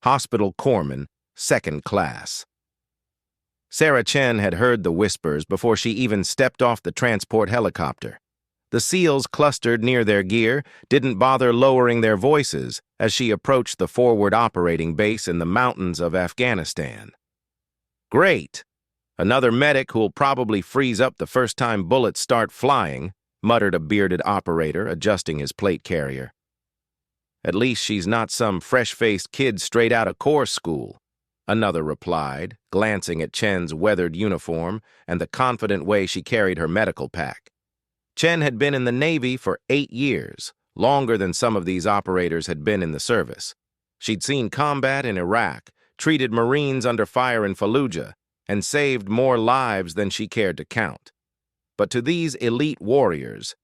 Hospital Corpsman, second class. Sarah Chen had heard the whispers before she even stepped off the transport helicopter. The SEALs clustered near their gear didn't bother lowering their voices as she approached the forward operating base in the mountains of Afghanistan. "Great! Another medic who'll probably freeze up the first time bullets start flying," muttered a bearded operator adjusting his plate carrier. "At least she's not some fresh-faced kid straight out of Corps school," another replied, glancing at Chen's weathered uniform and the confident way she carried her medical pack. Chen had been in the Navy for 8 years, longer than some of these operators had been in the service. She'd seen combat in Iraq, treated Marines under fire in Fallujah, and saved more lives than she cared to count. But to these elite warriors,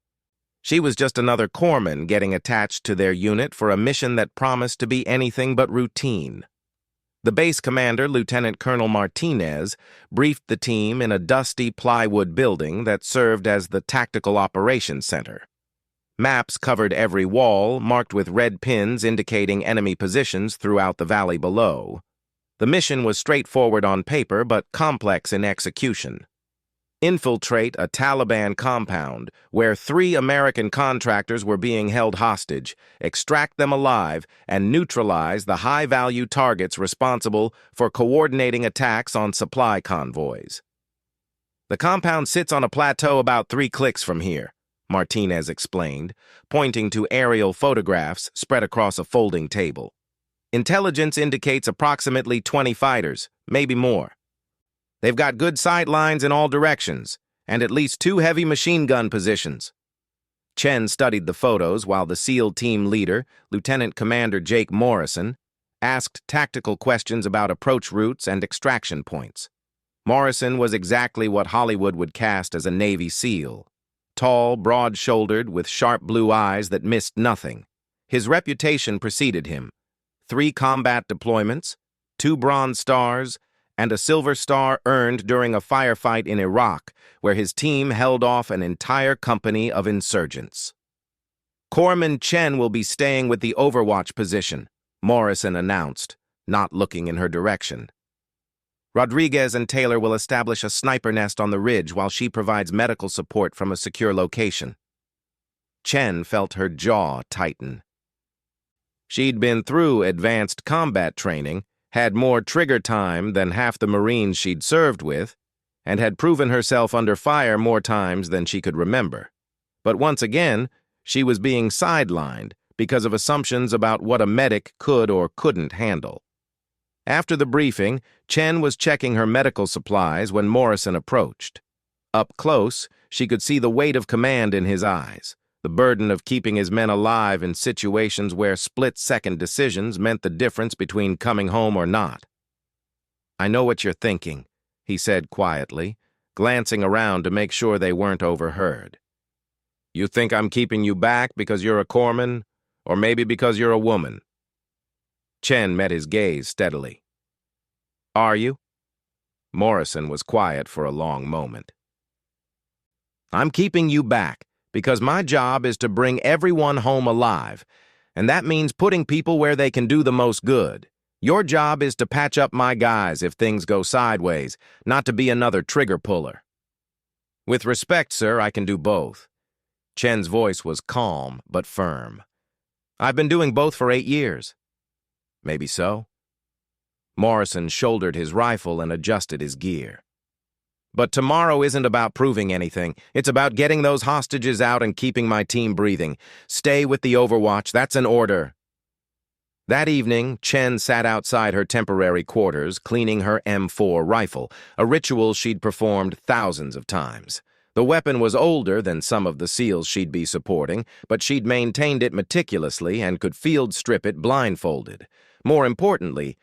she was just another corpsman getting attached to their unit for a mission that promised to be anything but routine. The base commander, Lieutenant Colonel Martinez, briefed the team in a dusty plywood building that served as the Tactical Operations Center. Maps covered every wall, marked with red pins indicating enemy positions throughout the valley below. The mission was straightforward on paper but complex in execution. Infiltrate a Taliban compound where 3 American contractors were being held hostage, extract them alive, and neutralize the high-value targets responsible for coordinating attacks on supply convoys. "The compound sits on a plateau about 3 clicks from here," Martinez explained, pointing to aerial photographs spread across a folding table. "Intelligence indicates approximately 20 fighters, maybe more. They've got good sight lines in all directions, and at least 2 heavy machine gun positions." Chen studied the photos while the SEAL team leader, Lieutenant Commander Jake Morrison, asked tactical questions about approach routes and extraction points. Morrison was exactly what Hollywood would cast as a Navy SEAL. Tall, broad-shouldered, with sharp blue eyes that missed nothing. His reputation preceded him. 3 combat deployments, 2 Bronze Stars, and a Silver Star earned during a firefight in Iraq, where his team held off an entire company of insurgents. "Corpsman Chen will be staying with the Overwatch position," Morrison announced, not looking in her direction. "Rodriguez and Taylor will establish a sniper nest on the ridge while she provides medical support from a secure location." Chen felt her jaw tighten. She'd been through advanced combat training, had more trigger time than half the Marines she'd served with, and had proven herself under fire more times than she could remember. But once again, she was being sidelined because of assumptions about what a medic could or couldn't handle. After the briefing, Chen was checking her medical supplies when Morrison approached. Up close, she could see the weight of command in his eyes, the burden of keeping his men alive in situations where split-second decisions meant the difference between coming home or not. "I know what you're thinking," he said quietly, glancing around to make sure they weren't overheard. "You think I'm keeping you back because you're a corpsman, or maybe because you're a woman?" Chen met his gaze steadily. "Are you?" Morrison was quiet for a long moment. "I'm keeping you back because my job is to bring everyone home alive, and that means putting people where they can do the most good. Your job is to patch up my guys if things go sideways, not to be another trigger puller." "With respect, sir, I can do both." Chen's voice was calm but firm. "I've been doing both for 8 years. "Maybe so." Morrison shouldered his rifle and adjusted his gear. "But tomorrow isn't about proving anything. It's about getting those hostages out and keeping my team breathing. Stay with the Overwatch, that's an order." That evening, Chen sat outside her temporary quarters, cleaning her M4 rifle, a ritual she'd performed thousands of times. The weapon was older than some of the SEALs she'd be supporting, but she'd maintained it meticulously and could field strip it blindfolded. More importantly,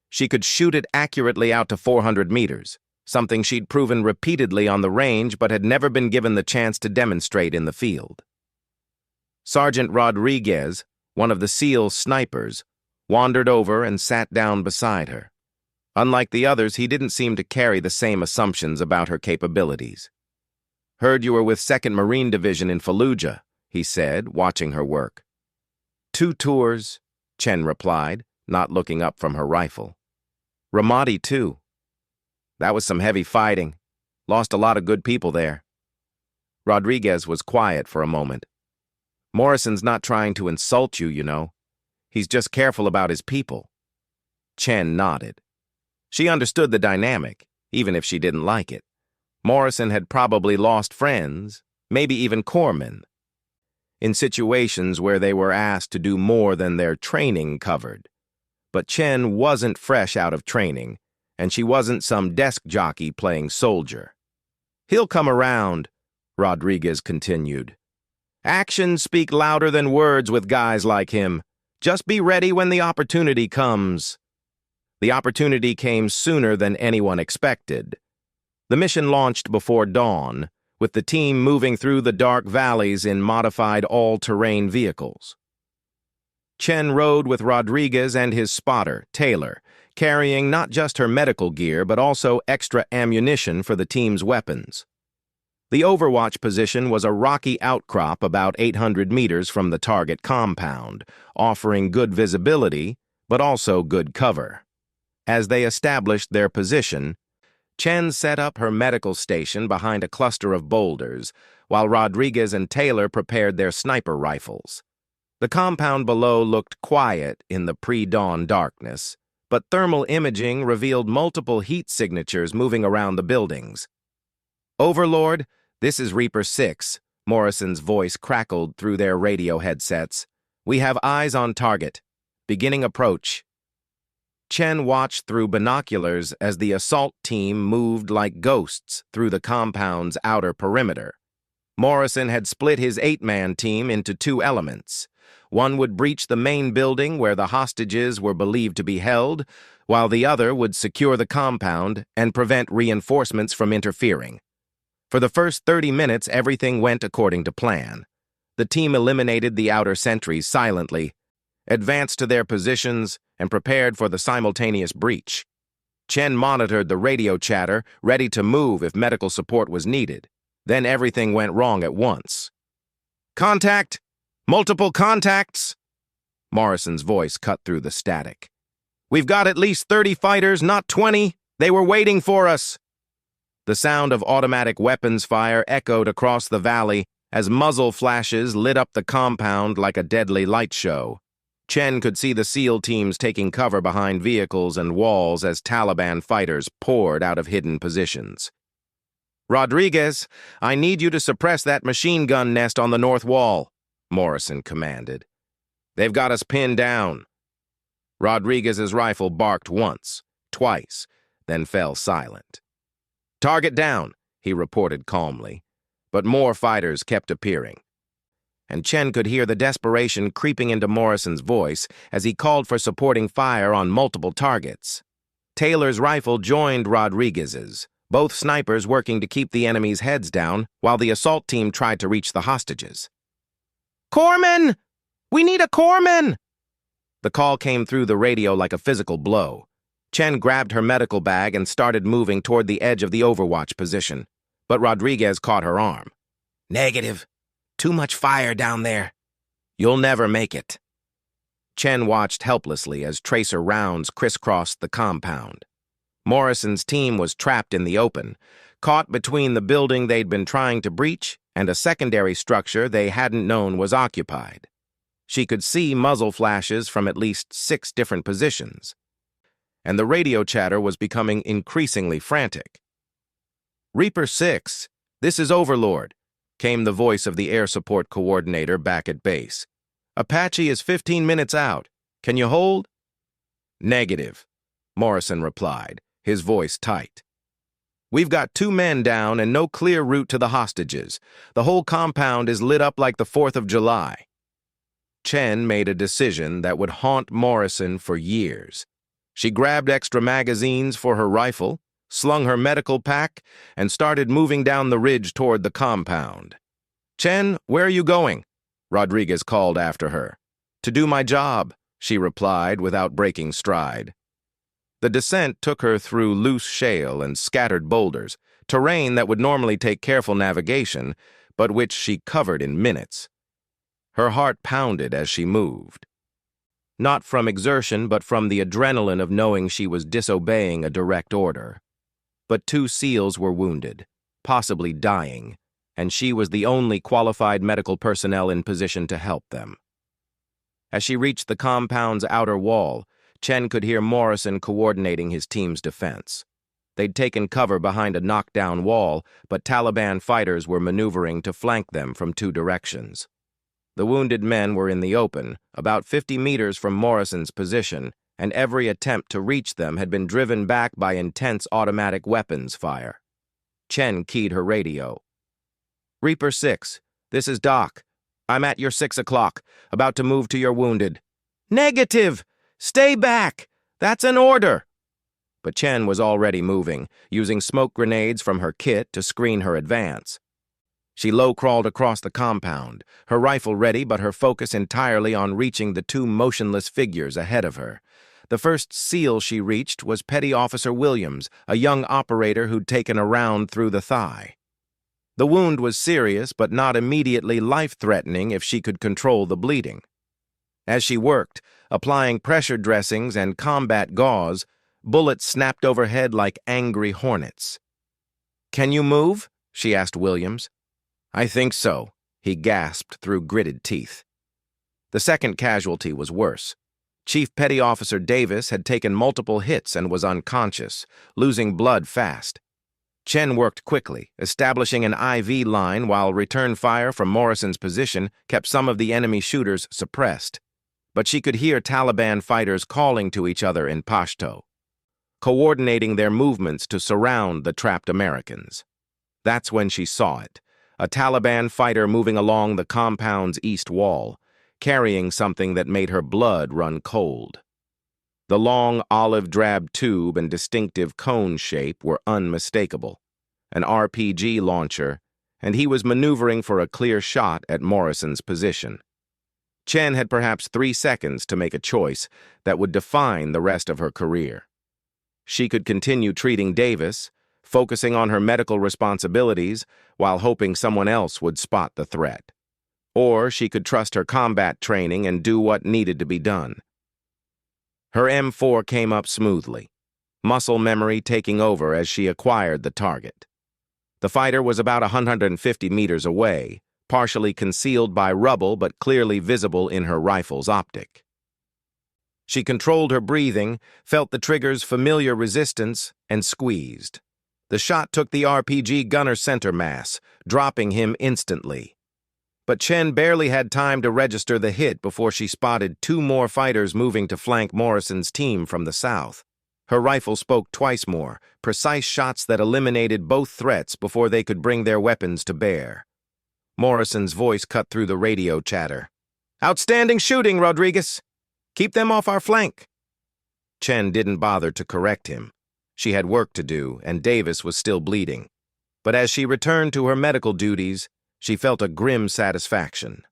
she could shoot it accurately out to 400 meters. Something she'd proven repeatedly on the range but had never been given the chance to demonstrate in the field. Sergeant Rodriguez, one of the SEAL snipers, wandered over and sat down beside her. Unlike the others, he didn't seem to carry the same assumptions about her capabilities. "Heard you were with 2nd Marine Division in Fallujah," he said, watching her work. "2 tours," Chen replied, not looking up from her rifle. Ramadi, too. That was some heavy fighting. Lost a lot of good people there. Rodriguez was quiet for a moment. Morrison's not trying to insult you, you know. He's just careful about his people. Chen nodded. She understood the dynamic, even if she didn't like it. Morrison had probably lost friends, maybe even corpsmen, in situations where they were asked to do more than their training covered. But Chen wasn't fresh out of training, and she wasn't some desk jockey playing soldier. He'll come around, Rodriguez continued. Actions speak louder than words with guys like him. Just be ready when the opportunity comes. The opportunity came sooner than anyone expected. The mission launched before dawn, with the team moving through the dark valleys in modified all-terrain vehicles. Chen rode with Rodriguez and his spotter, Taylor, carrying not just her medical gear but also extra ammunition for the team's weapons. The overwatch position was a rocky outcrop about 800 meters from the target compound, offering good visibility but also good cover. As they established their position, Chen set up her medical station behind a cluster of boulders, while Rodriguez and Taylor prepared their sniper rifles. The compound below looked quiet in the pre-dawn darkness, but thermal imaging revealed multiple heat signatures moving around the buildings. Overlord, this is Reaper 6, Morrison's voice crackled through their radio headsets. We have eyes on target. Beginning approach. Chen watched through binoculars as the assault team moved like ghosts through the compound's outer perimeter. Morrison had split his 8-man team into 2 elements. One would breach the main building where the hostages were believed to be held, while the other would secure the compound and prevent reinforcements from interfering. For the first 30 minutes, everything went according to plan. The team eliminated the outer sentries silently, advanced to their positions, and prepared for the simultaneous breach. Chen monitored the radio chatter, ready to move if medical support was needed. Then everything went wrong at once. Contact! Multiple contacts! Morrison's voice cut through the static. We've got at least 30 fighters, not 20. They were waiting for us. The sound of automatic weapons fire echoed across the valley as muzzle flashes lit up the compound like a deadly light show. Chen could see the SEAL teams taking cover behind vehicles and walls as Taliban fighters poured out of hidden positions. Rodriguez, I need you to suppress that machine gun nest on the north wall, Morrison commanded. They've got us pinned down. Rodriguez's rifle barked once, twice, then fell silent. Target down, he reported calmly, but more fighters kept appearing. And Chen could hear the desperation creeping into Morrison's voice as he called for supporting fire on multiple targets. Taylor's rifle joined Rodriguez's, both snipers working to keep the enemy's heads down while the assault team tried to reach the hostages. Corpsman! We need a corpsman! The call came through the radio like a physical blow. Chen grabbed her medical bag and started moving toward the edge of the overwatch position, but Rodriguez caught her arm. Negative. Too much fire down there. You'll never make it. Chen watched helplessly as tracer rounds crisscrossed the compound. Morrison's team was trapped in the open, caught between the building they'd been trying to breach and a secondary structure they hadn't known was occupied. She could see muzzle flashes from at least 6 different positions, and the radio chatter was becoming increasingly frantic. Reaper 6, this is Overlord, came the voice of the air support coordinator back at base. Apache is 15 minutes out. Can you hold? Negative, Morrison replied, his voice tight. We've got 2 men down and no clear route to the hostages. The whole compound is lit up like the 4th of July. Chen made a decision that would haunt Morrison for years. She grabbed extra magazines for her rifle, slung her medical pack, and started moving down the ridge toward the compound. Chen, where are you going? Rodriguez called after her. To do my job, she replied without breaking stride. The descent took her through loose shale and scattered boulders, terrain that would normally take careful navigation, but which she covered in minutes. Her heart pounded as she moved. not from exertion but from the adrenaline of knowing she was disobeying a direct order. But 2 SEALs were wounded, possibly dying, and she was the only qualified medical personnel in position to help them. As she reached the compound's outer wall, Chen could hear Morrison coordinating his team's defense. They'd taken cover behind a knockdown wall, but Taliban fighters were maneuvering to flank them from 2 directions. The wounded men were in the open, about 50 meters from Morrison's position, and every attempt to reach them had been driven back by intense automatic weapons fire. Chen keyed her radio. "Reaper 6, this is Doc. I'm at your 6 o'clock, about to move to your wounded." "Negative! Stay back! That's an order!" But Chen was already moving, using smoke grenades from her kit to screen her advance. She low-crawled across the compound, her rifle ready but her focus entirely on reaching the 2 motionless figures ahead of her. The first SEAL she reached was Petty Officer Williams, a young operator who'd taken a round through the thigh. The wound was serious but not immediately life-threatening if she could control the bleeding. As she worked, applying pressure dressings and combat gauze, bullets snapped overhead like angry hornets. "Can you move?" she asked Williams. "I think so," he gasped through gritted teeth. The second casualty was worse. Chief Petty Officer Davis had taken multiple hits and was unconscious, losing blood fast. Chen worked quickly, establishing an IV line while return fire from Morrison's position kept some of the enemy shooters suppressed. But she could hear Taliban fighters calling to each other in Pashto, coordinating their movements to surround the trapped Americans. That's when she saw it, a Taliban fighter moving along the compound's east wall, carrying something that made her blood run cold. The long olive-drab tube and distinctive cone shape were unmistakable. An RPG launcher, and he was maneuvering for a clear shot at Morrison's position. Chen had perhaps 3 seconds to make a choice that would define the rest of her career. She could continue treating Davis, focusing on her medical responsibilities while hoping someone else would spot the threat. Or she could trust her combat training and do what needed to be done. Her M4 came up smoothly, muscle memory taking over as she acquired the target. The fighter was about 150 meters away, partially concealed by rubble but clearly visible in her rifle's optic. She controlled her breathing, felt the trigger's familiar resistance, and squeezed. The shot took the RPG gunner's center mass, dropping him instantly. But Chen barely had time to register the hit before she spotted 2 more fighters moving to flank Morrison's team from the south. Her rifle spoke twice more, precise shots that eliminated both threats before they could bring their weapons to bear. Morrison's voice cut through the radio chatter. "Outstanding shooting, Rodriguez! Keep them off our flank!" Chen didn't bother to correct him. She had work to do, and Davis was still bleeding. But as she returned to her medical duties, she felt a grim satisfaction.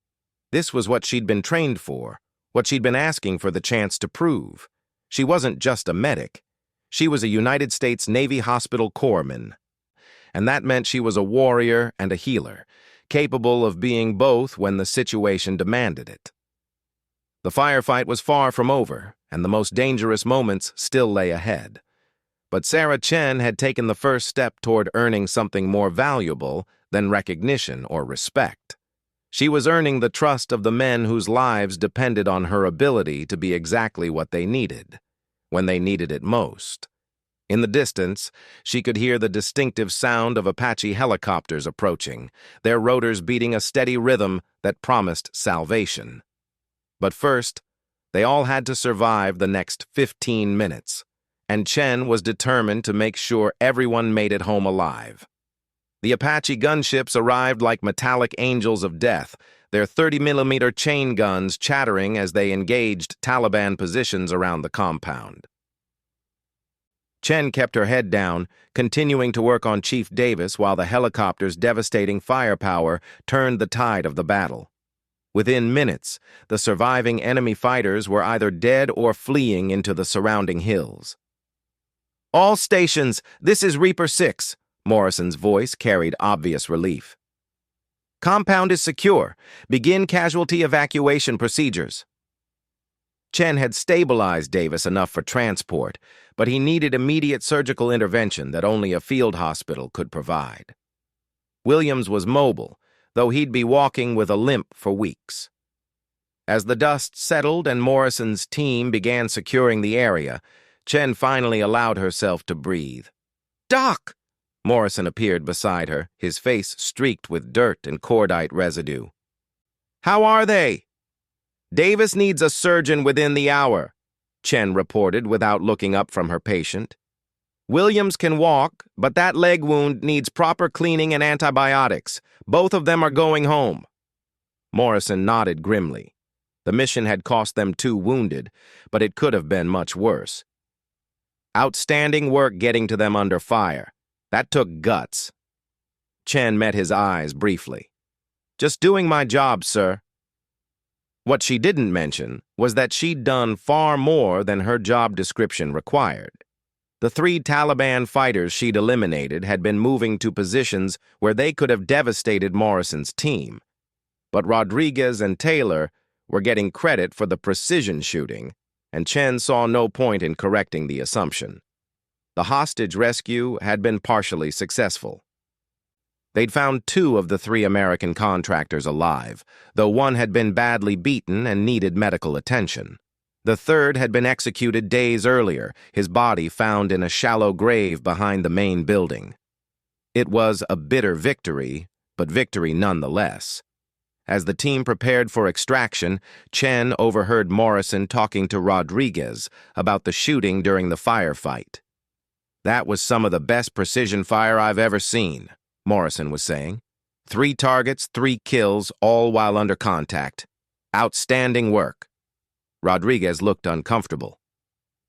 This was what she'd been trained for, what she'd been asking for the chance to prove. She wasn't just a medic. She was a United States Navy Hospital corpsman. And that meant she was a warrior and a healer, capable of being both when the situation demanded it. The firefight was far from over, and the most dangerous moments still lay ahead. But Sarah Chen had taken the first step toward earning something more valuable than recognition or respect. She was earning the trust of the men whose lives depended on her ability to be exactly what they needed, when they needed it most. In the distance, she could hear the distinctive sound of Apache helicopters approaching, their rotors beating a steady rhythm that promised salvation. But first, they all had to survive the next 15 minutes, and Chen was determined to make sure everyone made it home alive. The Apache gunships arrived like metallic angels of death, their 30mm chain guns chattering as they engaged Taliban positions around the compound. Chen kept her head down, continuing to work on Chief Davis while the helicopter's devastating firepower turned the tide of the battle. Within minutes, the surviving enemy fighters were either dead or fleeing into the surrounding hills. "All stations, this is Reaper 6. Morrison's voice carried obvious relief. "Compound is secure. Begin casualty evacuation procedures." Chen had stabilized Davis enough for transport, but he needed immediate surgical intervention that only a field hospital could provide. Williams was mobile, though he'd be walking with a limp for weeks. As the dust settled and Morrison's team began securing the area, Chen finally allowed herself to breathe. "Doc!" Morrison appeared beside her, his face streaked with dirt and cordite residue. "How are they?" "Davis needs a surgeon within the hour," Chen reported without looking up from her patient. "Williams can walk, but that leg wound needs proper cleaning and antibiotics. Both of them are going home." Morrison nodded grimly. The mission had cost them 2 wounded, but it could have been much worse. Outstanding work getting to them under fire. That took guts. Chen met his eyes briefly. "Just doing my job, sir." What she didn't mention was that she'd done far more than her job description required. The 3 Taliban fighters she'd eliminated had been moving to positions where they could have devastated Morrison's team. But Rodriguez and Taylor were getting credit for the precision shooting, and Chen saw no point in correcting the assumption. The hostage rescue had been partially successful. They'd found 2 of the 3 American contractors alive, though one had been badly beaten and needed medical attention. The 3rd had been executed days earlier, his body found in a shallow grave behind the main building. It was a bitter victory, but victory nonetheless. As the team prepared for extraction, Chen overheard Morrison talking to Rodriguez about the shooting during the firefight. "That was some of the best precision fire I've ever seen," Morrison was saying. 3 targets, 3 kills, all while under contact. Outstanding work. Rodriguez looked uncomfortable.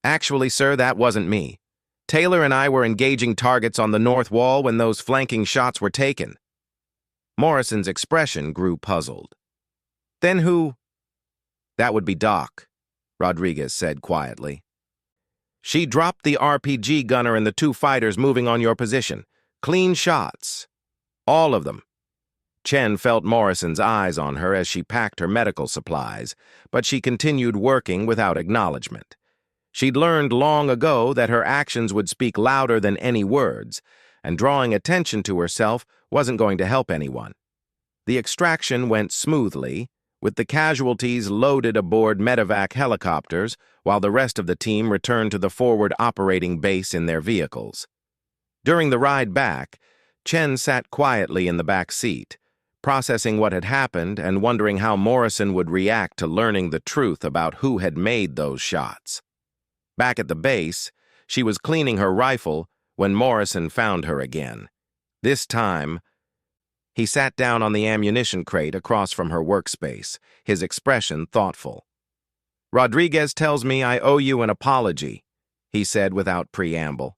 "Actually, sir, that wasn't me. Taylor and I were engaging targets on the north wall when those flanking shots were taken." Morrison's expression grew puzzled. "Then who?" "That would be Doc," Rodriguez said quietly. "She dropped the RPG gunner and the 2 fighters moving on your position. Clean shots. All of them." Chen felt Morrison's eyes on her as she packed her medical supplies, but she continued working without acknowledgement. She'd learned long ago that her actions would speak louder than any words, and drawing attention to herself wasn't going to help anyone. The extraction went smoothly, with the casualties loaded aboard medevac helicopters, while the rest of the team returned to the forward operating base in their vehicles. During the ride back, Chen sat quietly in the back seat, processing what had happened and wondering how Morrison would react to learning the truth about who had made those shots. Back at the base, she was cleaning her rifle when Morrison found her again. This time, he sat down on the ammunition crate across from her workspace, his expression thoughtful. "Rodriguez tells me I owe you an apology," he said without preamble.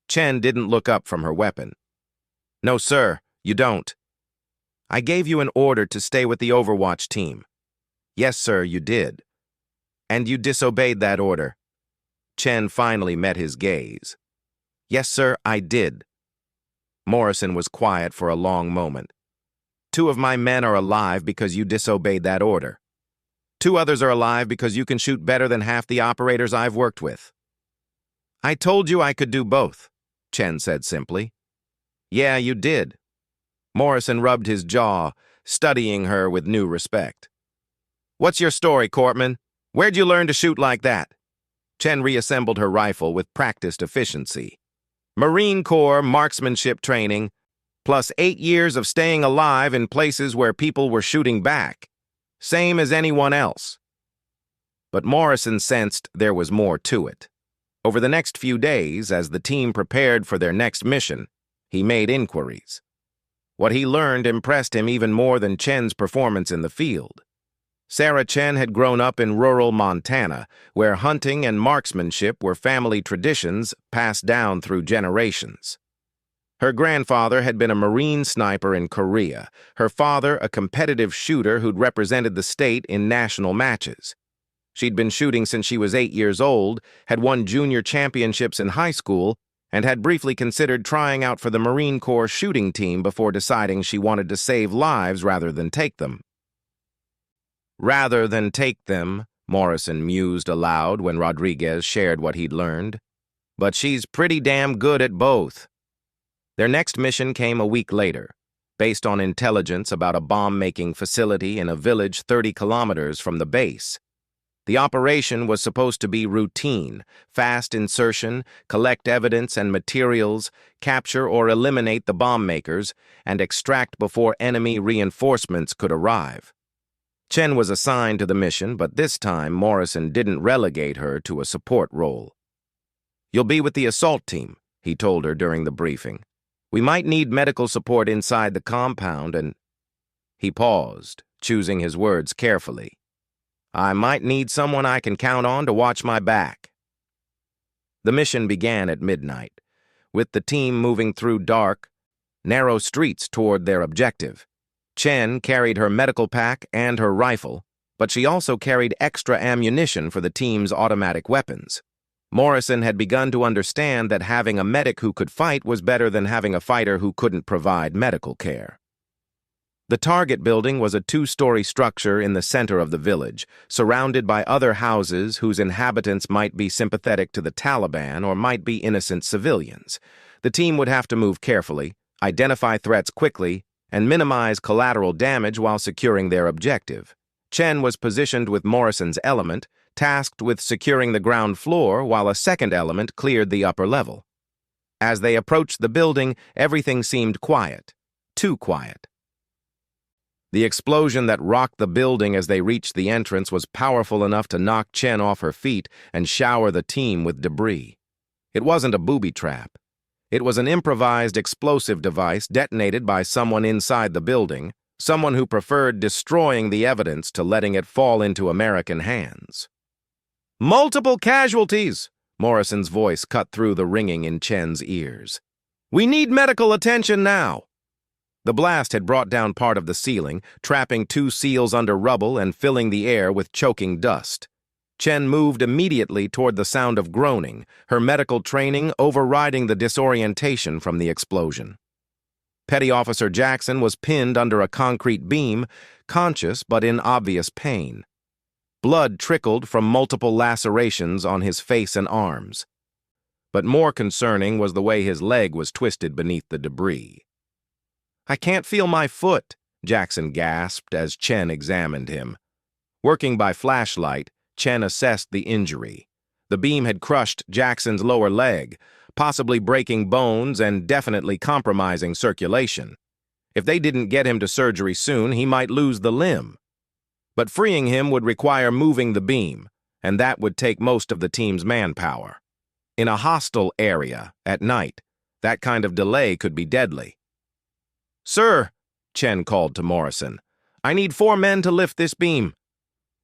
Chen didn't look up from her weapon. "No, sir, you don't. I gave you an order to stay with the Overwatch team." "Yes, sir, you did." "And you disobeyed that order." Chen finally met his gaze. "Yes, sir, I did." Morrison was quiet for a long moment. 2 of my men are alive because you disobeyed that order. 2 others are alive because you can shoot better than half the operators I've worked with." "I told you I could do both," Chen said simply. "Yeah, you did." Morrison rubbed his jaw, studying her with new respect. "What's your story, Corpman? Where'd you learn to shoot like that?" Chen reassembled her rifle with practiced efficiency. "Marine Corps marksmanship training, plus 8 years of staying alive in places where people were shooting back. Same as anyone else." But Morrison sensed there was more to it. Over the next few days, as the team prepared for their next mission, he made inquiries. What he learned impressed him even more than Chen's performance in the field. Sarah Chen had grown up in rural Montana, where hunting and marksmanship were family traditions passed down through generations. Her grandfather had been a Marine sniper in Korea, her father a competitive shooter who'd represented the state in national matches. She'd been shooting since she was 8 years old, had won junior championships in high school, and had briefly considered trying out for the Marine Corps shooting team before deciding she wanted to save lives rather than take them. Morrison mused aloud when Rodriguez shared what he'd learned. But she's pretty damn good at both. Their next mission came a week later, based on intelligence about a bomb-making facility in a village 30 kilometers from the base. The operation was supposed to be routine, fast insertion, collect evidence and materials, capture or eliminate the bomb makers, and extract before enemy reinforcements could arrive. Chen was assigned to the mission, but this time Morrison didn't relegate her to a support role. "You'll be with the assault team," he told her during the briefing. "We might need medical support inside the compound and—" He paused, choosing his words carefully. "I might need someone I can count on to watch my back." The mission began at midnight, with the team moving through dark, narrow streets toward their objective. Chen carried her medical pack and her rifle, but she also carried extra ammunition for the team's automatic weapons. Morrison had begun to understand that having a medic who could fight was better than having a fighter who couldn't provide medical care. The target building was a 2-story structure in the center of the village, surrounded by other houses whose inhabitants might be sympathetic to the Taliban or might be innocent civilians. The team would have to move carefully, identify threats quickly, and minimize collateral damage while securing their objective. Chen was positioned with Morrison's element, tasked with securing the ground floor while a second element cleared the upper level. As they approached the building, everything seemed quiet. Too quiet. The explosion that rocked the building as they reached the entrance was powerful enough to knock Chen off her feet and shower the team with debris. It wasn't a booby trap. It was an improvised explosive device detonated by someone inside the building, someone who preferred destroying the evidence to letting it fall into American hands. "Multiple casualties!" Morrison's voice cut through the ringing in Chen's ears. "We need medical attention now!" The blast had brought down part of the ceiling, trapping 2 SEALs under rubble and filling the air with choking dust. Chen moved immediately toward the sound of groaning, her medical training overriding the disorientation from the explosion. Petty Officer Jackson was pinned under a concrete beam, conscious but in obvious pain. Blood trickled from multiple lacerations on his face and arms. But more concerning was the way his leg was twisted beneath the debris. "I can't feel my foot," Jackson gasped as Chen examined him. Working by flashlight, Chen assessed the injury. The beam had crushed Jackson's lower leg, possibly breaking bones and definitely compromising circulation. If they didn't get him to surgery soon, he might lose the limb. But freeing him would require moving the beam, and that would take most of the team's manpower. In a hostile area, at night, that kind of delay could be deadly. "Sir," Chen called to Morrison, "I need 4 men to lift this beam."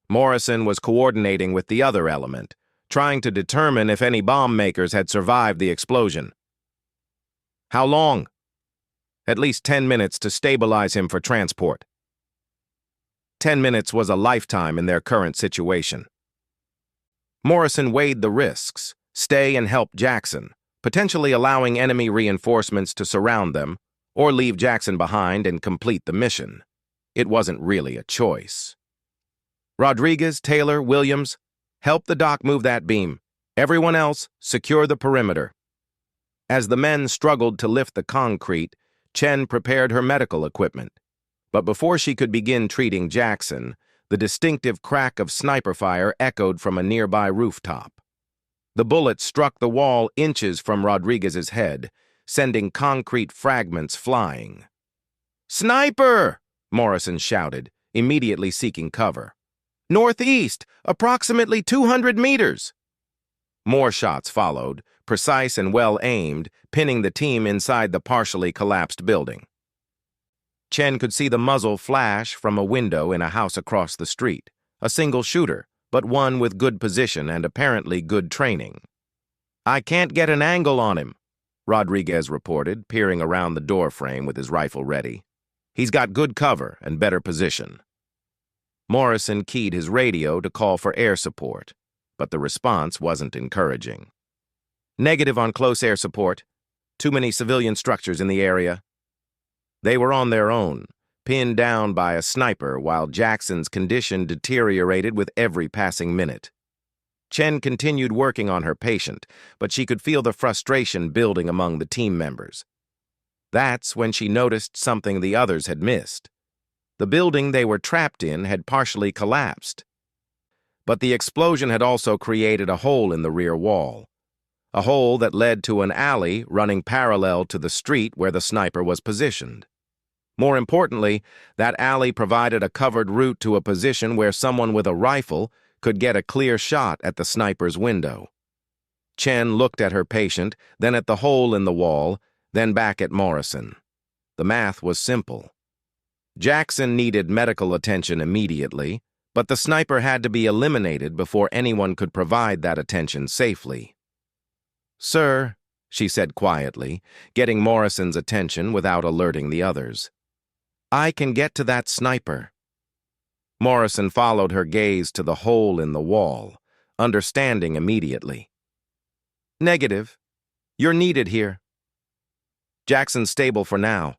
Morrison was coordinating with the other element, trying to determine if any bomb makers had survived the explosion. "How long?" "At least 10 minutes to stabilize him for transport." 10 minutes was a lifetime in their current situation. Morrison weighed the risks, stay and help Jackson, potentially allowing enemy reinforcements to surround them, or leave Jackson behind and complete the mission. It wasn't really a choice. "Rodriguez, Taylor, Williams, help the doc move that beam. Everyone else, secure the perimeter." As the men struggled to lift the concrete, Chen prepared her medical equipment. But before she could begin treating Jackson, the distinctive crack of sniper fire echoed from a nearby rooftop. The bullet struck the wall inches from Rodriguez's head, sending concrete fragments flying. "Sniper!" Morrison shouted, immediately seeking cover. "Northeast, approximately 200 meters. More shots followed, precise and well-aimed, pinning the team inside the partially collapsed building. Chen could see the muzzle flash from a window in a house across the street. A single shooter, but one with good position and apparently good training. "I can't get an angle on him," Rodriguez reported, peering around the doorframe with his rifle ready. "He's got good cover and better position." Morrison keyed his radio to call for air support, but the response wasn't encouraging. "Negative on close air support. Too many civilian structures in the area." They were on their own, pinned down by a sniper while Jackson's condition deteriorated with every passing minute. Chen continued working on her patient, but she could feel the frustration building among the team members. That's when she noticed something the others had missed. The building they were trapped in had partially collapsed. But the explosion had also created a hole in the rear wall, a hole that led to an alley running parallel to the street where the sniper was positioned. More importantly, that alley provided a covered route to a position where someone with a rifle could get a clear shot at the sniper's window. Chen looked at her patient, then at the hole in the wall, then back at Morrison. The math was simple. Jackson needed medical attention immediately, but the sniper had to be eliminated before anyone could provide that attention safely. "Sir," she said quietly, getting Morrison's attention without alerting the others, "I can get to that sniper." Morrison followed her gaze to the hole in the wall, understanding immediately. "Negative. You're needed here. Jackson's stable for now,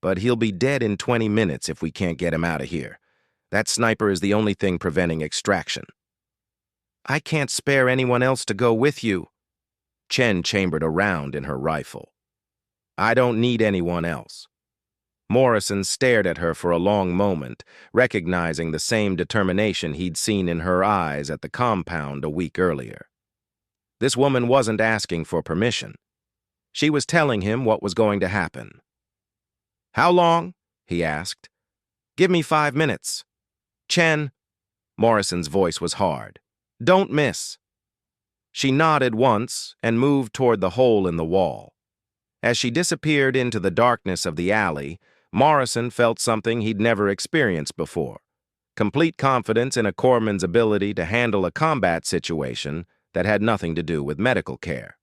but he'll be dead in 20 minutes if we can't get him out of here. That sniper is the only thing preventing extraction." "I can't spare anyone else to go with you." Chen chambered a round in her rifle. "I don't need anyone else." Morrison stared at her for a long moment, recognizing the same determination he'd seen in her eyes at the compound a week earlier. This woman wasn't asking for permission. She was telling him what was going to happen. "How long?" he asked. "Give me 5 minutes. Chen," Morrison's voice was hard, "don't miss." She nodded once and moved toward the hole in the wall. As she disappeared into the darkness of the alley, Morrison felt something he'd never experienced before: complete confidence in a corpsman's ability to handle a combat situation that had nothing to do with medical care.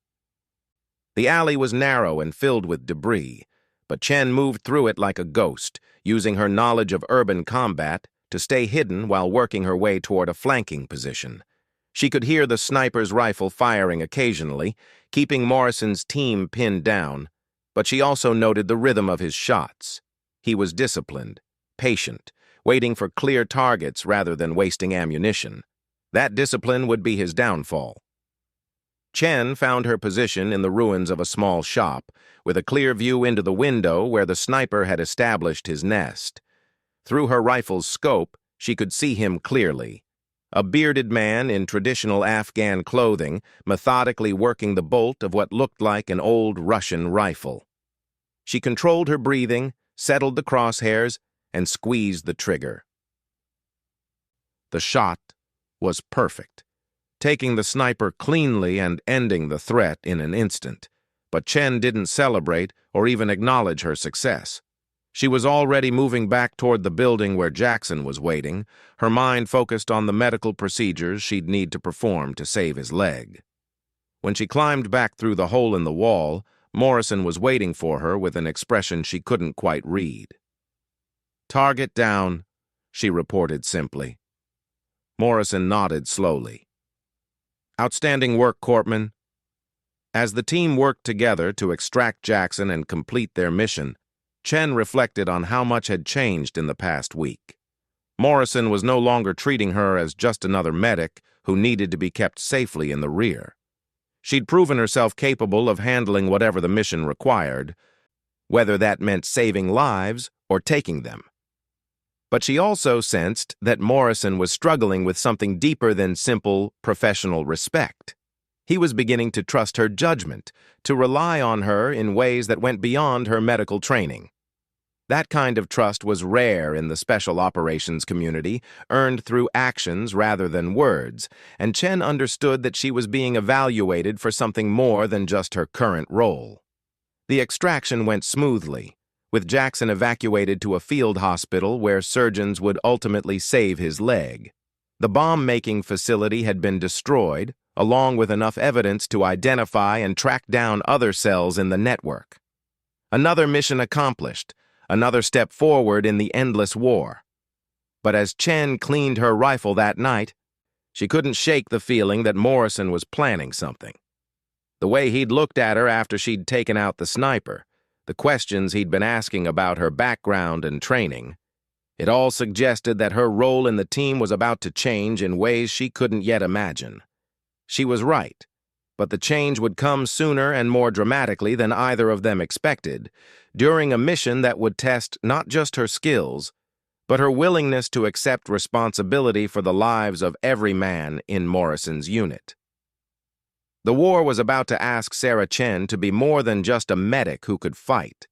The alley was narrow and filled with debris, but Chen moved through it like a ghost, using her knowledge of urban combat to stay hidden while working her way toward a flanking position. She could hear the sniper's rifle firing occasionally, keeping Morrison's team pinned down, but she also noted the rhythm of his shots. He was disciplined, patient, waiting for clear targets rather than wasting ammunition. That discipline would be his downfall. Chen found her position in the ruins of a small shop, with a clear view into the window where the sniper had established his nest. Through her rifle's scope, she could see him clearly. A bearded man in traditional Afghan clothing, methodically working the bolt of what looked like an old Russian rifle. She controlled her breathing, settled the crosshairs, and squeezed the trigger. The shot was perfect, taking the sniper cleanly and ending the threat in an instant. But Chen didn't celebrate or even acknowledge her success. She was already moving back toward the building where Jackson was waiting, her mind focused on the medical procedures she'd need to perform to save his leg. When she climbed back through the hole in the wall, Morrison was waiting for her with an expression she couldn't quite read. "Target down," she reported simply. Morrison nodded slowly. "Outstanding work, Corpman." As the team worked together to extract Jackson and complete their mission, Chen reflected on how much had changed in the past week. Morrison was no longer treating her as just another medic who needed to be kept safely in the rear. She'd proven herself capable of handling whatever the mission required, whether that meant saving lives or taking them. But she also sensed that Morrison was struggling with something deeper than simple professional respect. He was beginning to trust her judgment, to rely on her in ways that went beyond her medical training. That kind of trust was rare in the special operations community, earned through actions rather than words, and Chen understood that she was being evaluated for something more than just her current role. The extraction went smoothly, with Jackson evacuated to a field hospital where surgeons would ultimately save his leg. The bomb-making facility had been destroyed, along with enough evidence to identify and track down other cells in the network. Another mission accomplished, another step forward in the endless war. But as Chen cleaned her rifle that night, she couldn't shake the feeling that Morrison was planning something. The way he'd looked at her after she'd taken out the sniper, the questions he'd been asking about her background and training. It all suggested that her role in the team was about to change in ways she couldn't yet imagine. She was right, but the change would come sooner and more dramatically than either of them expected, during a mission that would test not just her skills, but her willingness to accept responsibility for the lives of every man in Morrison's unit. The war was about to ask Sarah Chen to be more than just a medic who could fight.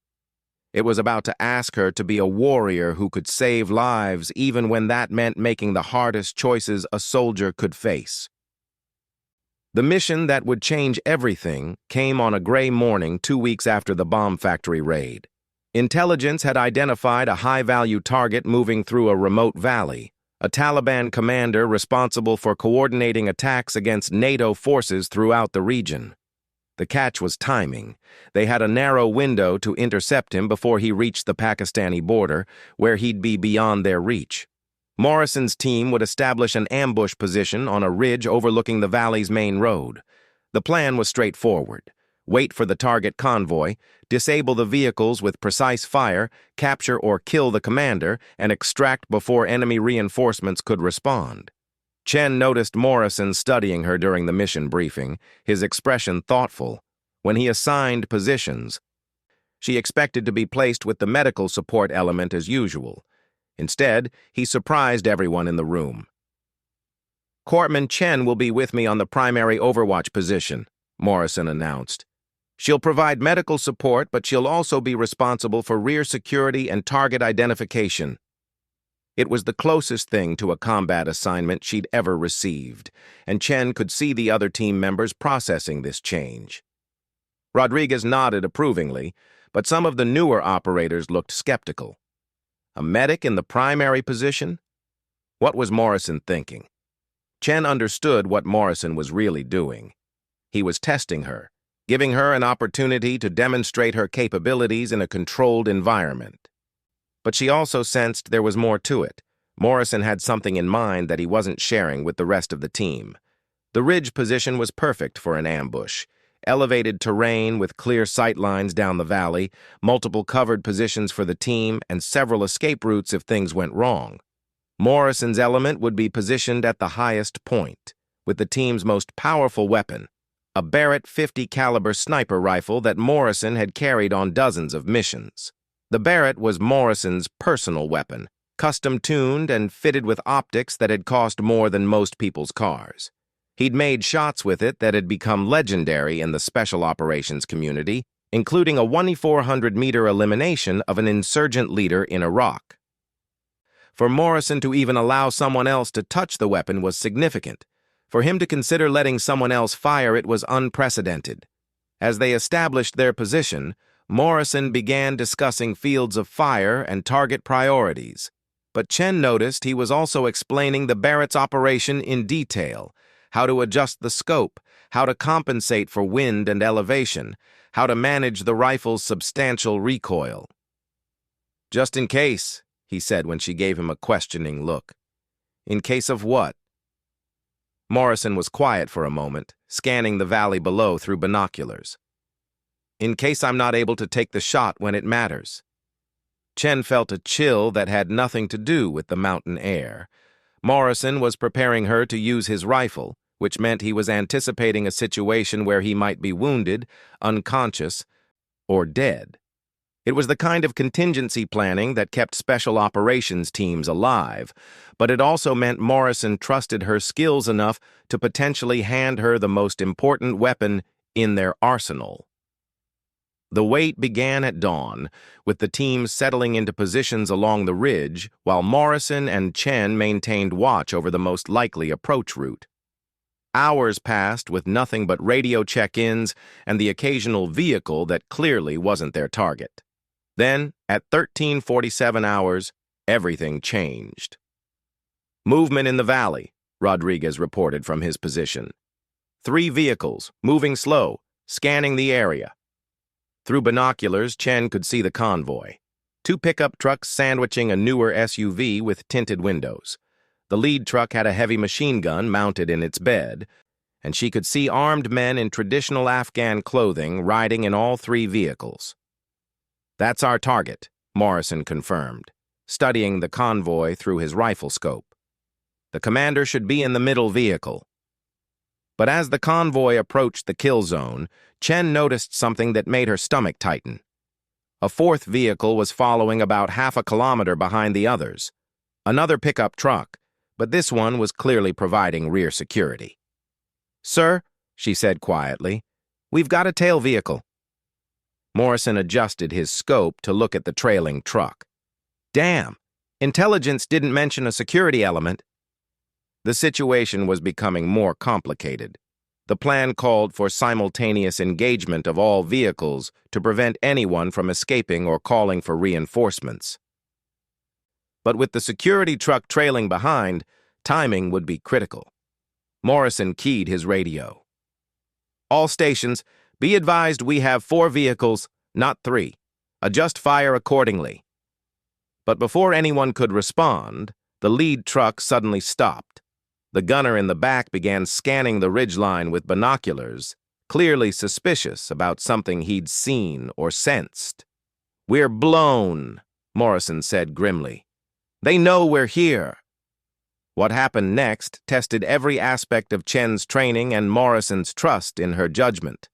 It was about to ask her to be a warrior who could save lives even when that meant making the hardest choices a soldier could face. The mission that would change everything came on a gray morning 2 weeks after the bomb factory raid. Intelligence had identified a high-value target moving through a remote valley, a Taliban commander responsible for coordinating attacks against NATO forces throughout the region. The catch was timing. They had a narrow window to intercept him before he reached the Pakistani border, where he'd be beyond their reach. Morrison's team would establish an ambush position on a ridge overlooking the valley's main road. The plan was straightforward. Wait for the target convoy, disable the vehicles with precise fire, capture or kill the commander, and extract before enemy reinforcements could respond. Chen noticed Morrison studying her during the mission briefing, his expression thoughtful. When he assigned positions, she expected to be placed with the medical support element as usual. Instead, he surprised everyone in the room. "Corpsman Chen will be with me on the primary overwatch position," Morrison announced. "She'll provide medical support, but she'll also be responsible for rear security and target identification." It was the closest thing to a combat assignment she'd ever received, and Chen could see the other team members processing this change. Rodriguez nodded approvingly, but some of the newer operators looked skeptical. A medic in the primary position? What was Morrison thinking? Chen understood what Morrison was really doing. He was testing her, giving her an opportunity to demonstrate her capabilities in a controlled environment. But she also sensed there was more to it. Morrison had something in mind that he wasn't sharing with the rest of the team. The ridge position was perfect for an ambush. Elevated terrain with clear sight lines down the valley, multiple covered positions for the team, and several escape routes if things went wrong. Morrison's element would be positioned at the highest point, with the team's most powerful weapon, a Barrett .50 caliber sniper rifle that Morrison had carried on dozens of missions. The Barrett was Morrison's personal weapon, custom-tuned and fitted with optics that had cost more than most people's cars. He'd made shots with it that had become legendary in the special operations community, including a 2,400-meter elimination of an insurgent leader in Iraq. For Morrison to even allow someone else to touch the weapon was significant. For him to consider letting someone else fire it was unprecedented. As they established their position, Morrison began discussing fields of fire and target priorities. But Chen noticed he was also explaining the Barrett's operation in detail, how to adjust the scope, how to compensate for wind and elevation, how to manage the rifle's substantial recoil. "Just in case," he said when she gave him a questioning look. "In case of what?" Morrison was quiet for a moment, scanning the valley below through binoculars. "In case I'm not able to take the shot when it matters." Chen felt a chill that had nothing to do with the mountain air. Morrison was preparing her to use his rifle, which meant he was anticipating a situation where he might be wounded, unconscious, or dead. It was the kind of contingency planning that kept special operations teams alive, but it also meant Morrison trusted her skills enough to potentially hand her the most important weapon in their arsenal. The wait began at dawn, with the teams settling into positions along the ridge, while Morrison and Chen maintained watch over the most likely approach route. Hours passed with nothing but radio check-ins and the occasional vehicle that clearly wasn't their target. Then, at 13:47 hours, everything changed. "Movement in the valley," Rodriguez reported from his position. 3 vehicles, moving slow, scanning the area. Through binoculars, Chen could see the convoy. 2 pickup trucks sandwiching a newer SUV with tinted windows. The lead truck had a heavy machine gun mounted in its bed, and she could see armed men in traditional Afghan clothing riding in all 3 vehicles. That's our target, Morrison confirmed, studying the convoy through his rifle scope. The commander should be in the middle vehicle. But as the convoy approached the kill zone, Chen noticed something that made her stomach tighten. A fourth vehicle was following about half a kilometer behind the others. Another pickup truck, but this one was clearly providing rear security. "Sir," she said quietly, "we've got a tail vehicle." Morrison adjusted his scope to look at the trailing truck. Damn, intelligence didn't mention a security element. The situation was becoming more complicated. The plan called for simultaneous engagement of all vehicles to prevent anyone from escaping or calling for reinforcements. But with the security truck trailing behind, timing would be critical. Morrison keyed his radio. "All stations, be advised we have 4 vehicles, not 3. Adjust fire accordingly." But before anyone could respond, the lead truck suddenly stopped. The gunner in the back began scanning the ridgeline with binoculars, clearly suspicious about something he'd seen or sensed. "We're blown," Morrison said grimly. "They know we're here." What happened next tested every aspect of Chen's training and Morrison's trust in her judgment.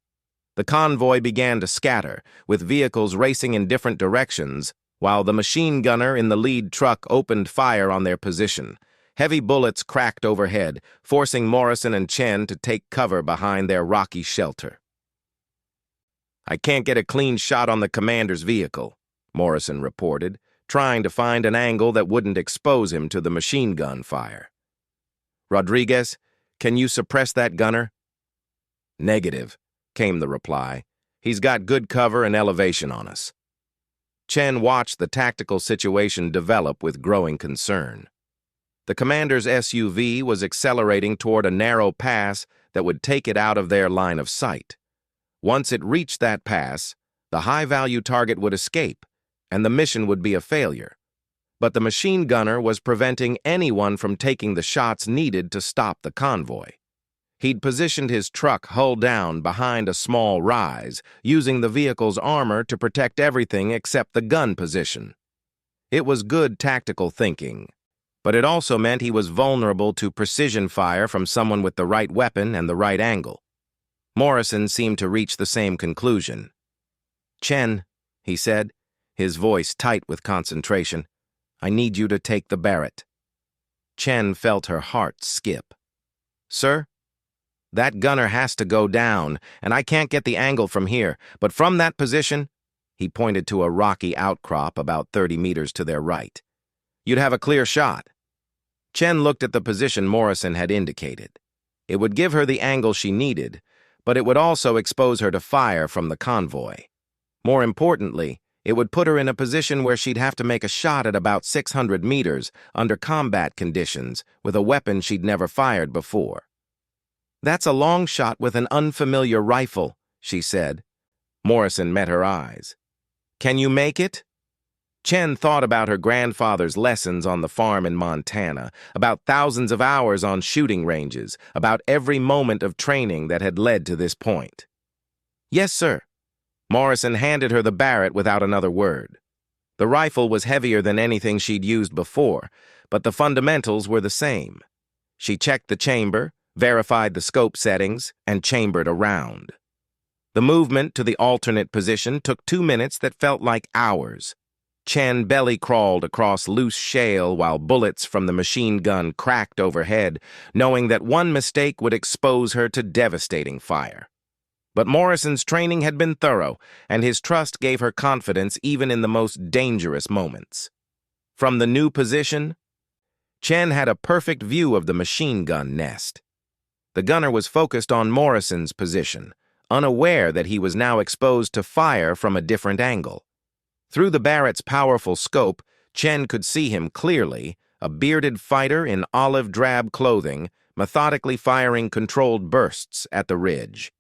The convoy began to scatter, with vehicles racing in different directions, while the machine gunner in the lead truck opened fire on their position. Heavy bullets cracked overhead, forcing Morrison and Chen to take cover behind their rocky shelter. "I can't get a clean shot on the commander's vehicle," Morrison reported, trying to find an angle that wouldn't expose him to the machine gun fire. "Rodriguez, can you suppress that gunner?" "Negative," came the reply. "He's got good cover and elevation on us." Chen watched the tactical situation develop with growing concern. The commander's SUV was accelerating toward a narrow pass that would take it out of their line of sight. Once it reached that pass, the high-value target would escape, and the mission would be a failure. But the machine gunner was preventing anyone from taking the shots needed to stop the convoy. He'd positioned his truck hull down behind a small rise, using the vehicle's armor to protect everything except the gun position. It was good tactical thinking, but it also meant he was vulnerable to precision fire from someone with the right weapon and the right angle. Morrison seemed to reach the same conclusion. "Chen," he said, his voice tight with concentration, "I need you to take the Barrett." Chen felt her heart skip. "Sir? That gunner has to go down, and I can't get the angle from here, but from that position," he pointed to a rocky outcrop about 30 meters to their right, "you'd have a clear shot." Chen looked at the position Morrison had indicated. It would give her the angle she needed, but it would also expose her to fire from the convoy. More importantly, it would put her in a position where she'd have to make a shot at about 600 meters under combat conditions with a weapon she'd never fired before. "That's a long shot with an unfamiliar rifle," she said. Morrison met her eyes. "Can you make it?" Chen thought about her grandfather's lessons on the farm in Montana, about thousands of hours on shooting ranges, about every moment of training that had led to this point. "Yes, sir." Morrison handed her the Barrett without another word. The rifle was heavier than anything she'd used before, but the fundamentals were the same. She checked the chamber, verified the scope settings, and chambered a round. The movement to the alternate position took 2 minutes that felt like hours. Chen belly crawled across loose shale while bullets from the machine gun cracked overhead, knowing that one mistake would expose her to devastating fire. But Morrison's training had been thorough, and his trust gave her confidence even in the most dangerous moments. From the new position, Chen had a perfect view of the machine gun nest. The gunner was focused on Morrison's position, unaware that he was now exposed to fire from a different angle. Through the Barrett's powerful scope, Chen could see him clearly, a bearded fighter in olive-drab clothing, methodically firing controlled bursts at the ridge.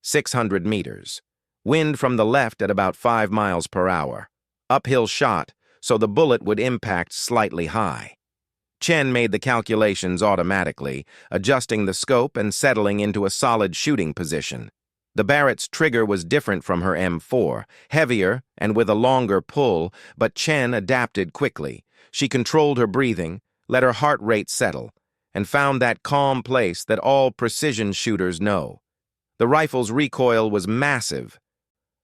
600 meters. Wind from the left at about 5 miles per hour. Uphill shot, so the bullet would impact slightly high. Chen made the calculations automatically, adjusting the scope and settling into a solid shooting position. The Barrett's trigger was different from her M4, heavier and with a longer pull, but Chen adapted quickly. She controlled her breathing, let her heart rate settle, and found that calm place that all precision shooters know. The rifle's recoil was massive,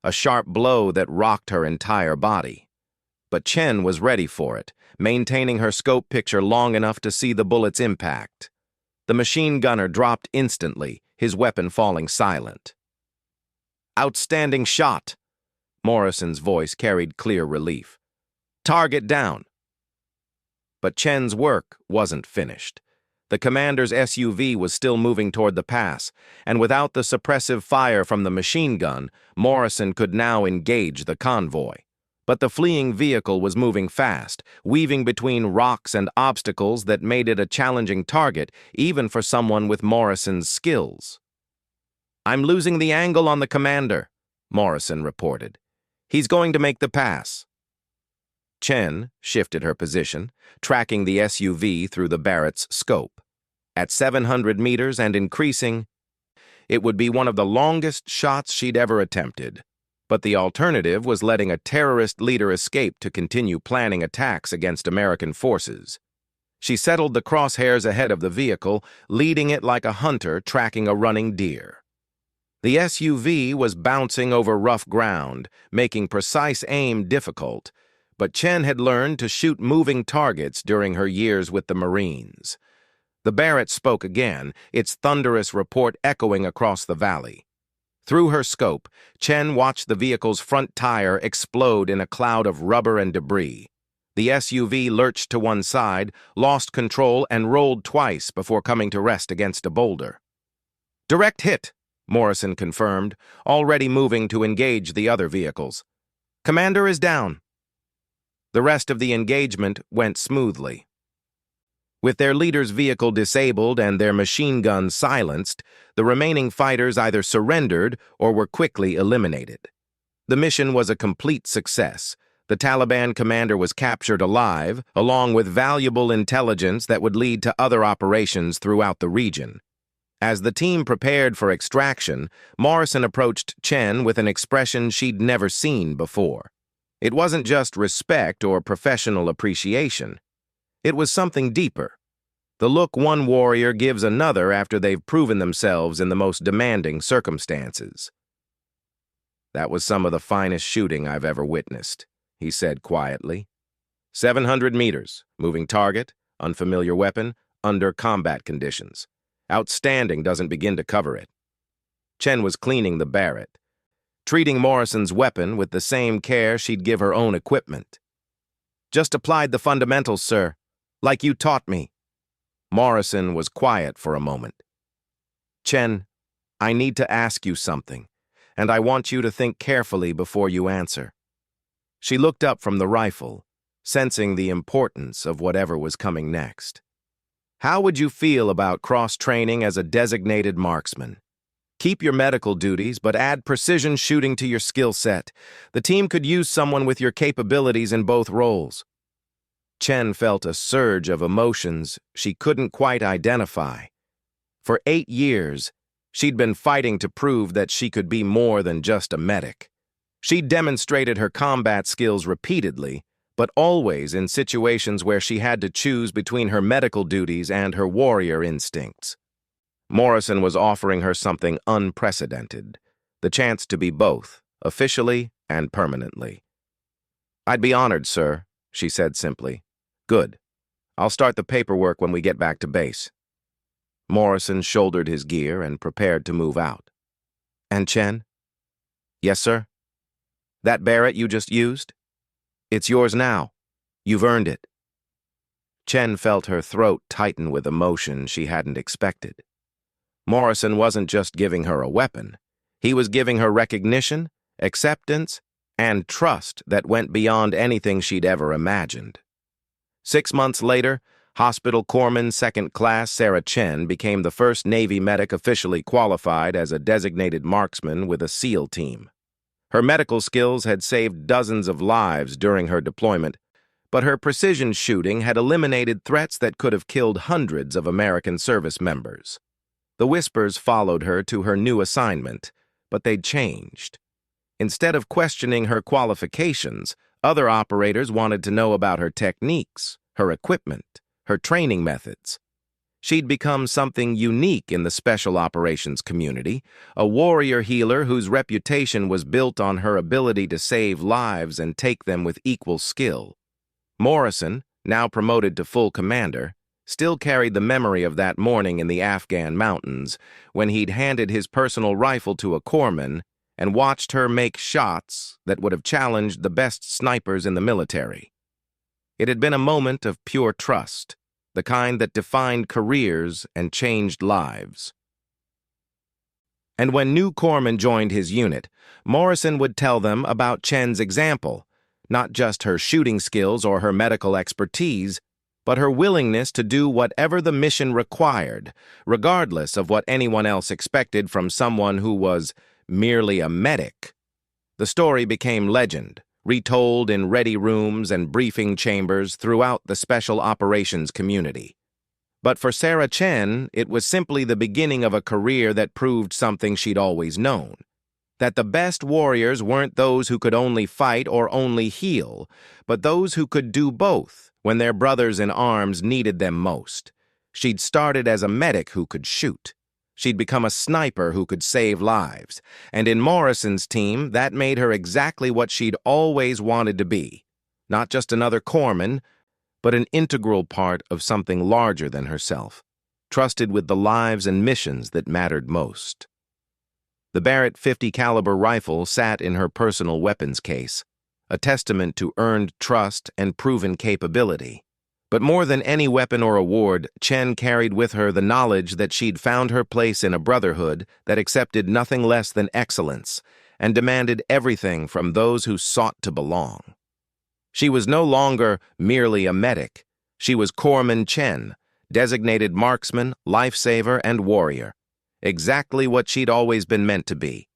a sharp blow that rocked her entire body. But Chen was ready for it, maintaining her scope picture long enough to see the bullet's impact. The machine gunner dropped instantly, his weapon falling silent. "Outstanding shot!" Morrison's voice carried clear relief. "Target down." But Chen's work wasn't finished. The commander's SUV was still moving toward the pass, and without the suppressive fire from the machine gun, Morrison could now engage the convoy. But the fleeing vehicle was moving fast, weaving between rocks and obstacles that made it a challenging target, even for someone with Morrison's skills. "I'm losing the angle on the commander," Morrison reported. "He's going to make the pass." Chen shifted her position, tracking the SUV through the Barrett's scope. At 700 meters and increasing, it would be one of the longest shots she'd ever attempted. But the alternative was letting a terrorist leader escape to continue planning attacks against American forces. She settled the crosshairs ahead of the vehicle, leading it like a hunter tracking a running deer. The SUV was bouncing over rough ground, making precise aim difficult, but Chen had learned to shoot moving targets during her years with the Marines. The Barrett spoke again, its thunderous report echoing across the valley. Through her scope, Chen watched the vehicle's front tire explode in a cloud of rubber and debris. The SUV lurched to one side, lost control, and rolled twice before coming to rest against a boulder. "Direct hit," Morrison confirmed, already moving to engage the other vehicles. "Commander is down." The rest of the engagement went smoothly. With their leader's vehicle disabled and their machine guns silenced, the remaining fighters either surrendered or were quickly eliminated. The mission was a complete success. The Taliban commander was captured alive, along with valuable intelligence that would lead to other operations throughout the region. As the team prepared for extraction, Morrison approached Chen with an expression she'd never seen before. It wasn't just respect or professional appreciation. It was something deeper. The look one warrior gives another after they've proven themselves in the most demanding circumstances. "That was some of the finest shooting I've ever witnessed," he said quietly. 700 meters, moving target, unfamiliar weapon, under combat conditions. Outstanding doesn't begin to cover it. Chen was cleaning the Barrett, treating Morrison's weapon with the same care she'd give her own equipment. "Just applied the fundamentals, sir, like you taught me." Morrison was quiet for a moment. "Chen, I need to ask you something, and I want you to think carefully before you answer." She looked up from the rifle, sensing the importance of whatever was coming next. "How would you feel about cross-training as a designated marksman? Keep your medical duties, but add precision shooting to your skill set. The team could use someone with your capabilities in both roles." Chen felt a surge of emotions she couldn't quite identify. For 8 years, she'd been fighting to prove that she could be more than just a medic. She'd demonstrated her combat skills repeatedly, but always in situations where she had to choose between her medical duties and her warrior instincts. Morrison was offering her something unprecedented, the chance to be both, officially and permanently. "I'd be honored, sir," she said simply. "Good. I'll start the paperwork when we get back to base." Morrison shouldered his gear and prepared to move out. "And Chen?" "Yes, sir?" "That Barrett you just used? It's yours now. You've earned it." Chen felt her throat tighten with emotion she hadn't expected. Morrison wasn't just giving her a weapon. He was giving her recognition, acceptance, and trust that went beyond anything she'd ever imagined. 6 months later, Hospital Corpsman Second Class Sarah Chen became the first Navy medic officially qualified as a designated marksman with a SEAL team. Her medical skills had saved dozens of lives during her deployment, but her precision shooting had eliminated threats that could have killed hundreds of American service members. The whispers followed her to her new assignment, but they'd changed. Instead of questioning her qualifications, other operators wanted to know about her techniques, her equipment, her training methods. She'd become something unique in the special operations community, a warrior healer whose reputation was built on her ability to save lives and take them with equal skill. Morrison, now promoted to full commander, still carried the memory of that morning in the Afghan mountains when he'd handed his personal rifle to a corpsman and watched her make shots that would have challenged the best snipers in the military. It had been a moment of pure trust, the kind that defined careers and changed lives. And when new corpsmen joined his unit, Morrison would tell them about Chen's example, not just her shooting skills or her medical expertise, but her willingness to do whatever the mission required, regardless of what anyone else expected from someone who was merely a medic. The story became legend, retold in ready rooms and briefing chambers throughout the special operations community. But for Sarah Chen, it was simply the beginning of a career that proved something she'd always known: that the best warriors weren't those who could only fight or only heal, but those who could do both when their brothers in arms needed them most. She'd started as a medic who could shoot. She'd become a sniper who could save lives, and in Morrison's team, that made her exactly what she'd always wanted to be: not just another corpsman, but an integral part of something larger than herself, trusted with the lives and missions that mattered most. The Barrett .50 caliber rifle sat in her personal weapons case, a testament to earned trust and proven capability. But more than any weapon or award, Chen carried with her the knowledge that she'd found her place in a brotherhood that accepted nothing less than excellence and demanded everything from those who sought to belong. She was no longer merely a medic. She was Corpsman Chen, designated marksman, lifesaver, and warrior, exactly what she'd always been meant to be.